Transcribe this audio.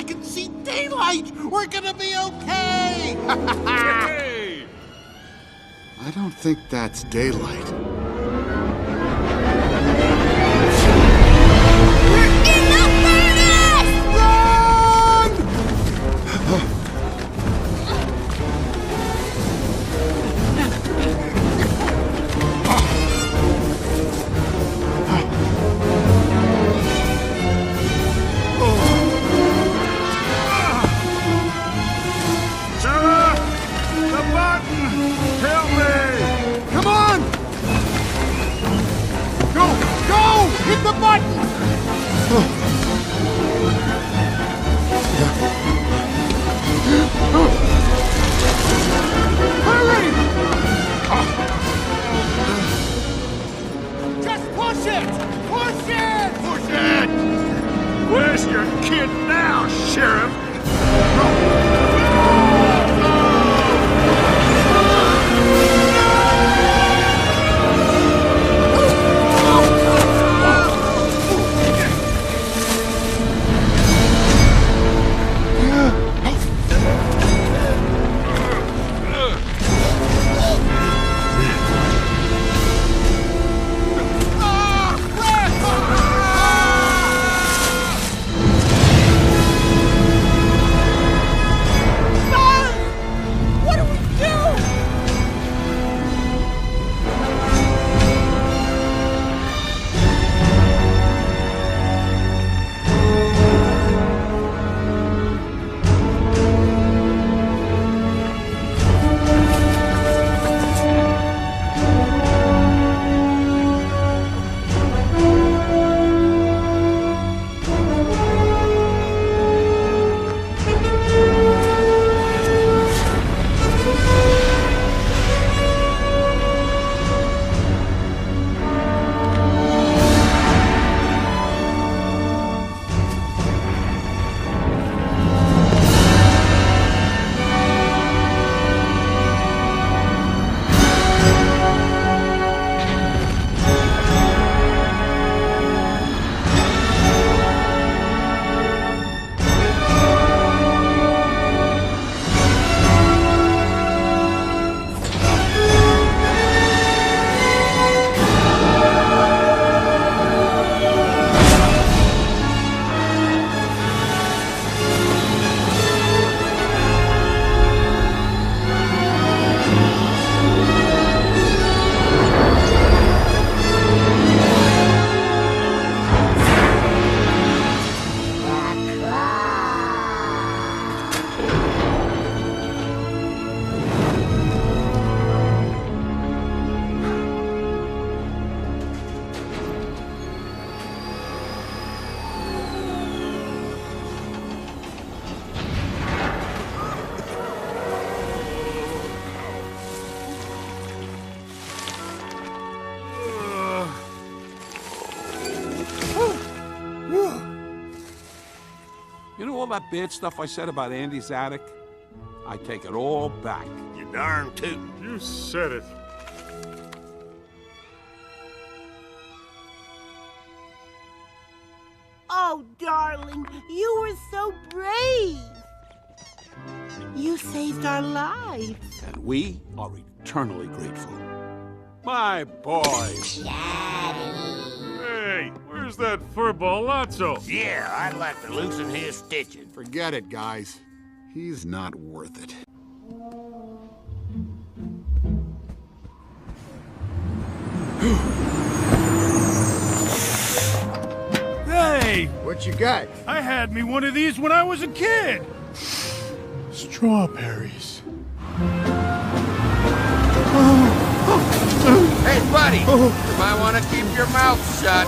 I can see daylight! We're gonna be okay! Hey! I don't think that's daylight. We're in the furnace! Sarah! The button! Help me! Come on! Go! Go! Hit the button! Hurry! Just push it! Push it! Push it! Where's your kid now, Sheriff? What do we do? You know all that bad stuff I said about Andy's attic? I take it all back. You darn tootin'. You said it. Oh, darling, you were so brave. You saved our lives. And we are eternally grateful. My boy. Hey, where's that furball Lotso? Yeah, I'd like to loosen his stitching. Forget it, guys. He's not worth it. Hey! What you got? I had me one of these when I was a kid! Strawberries. Hey, buddy, you might want to keep your mouth shut.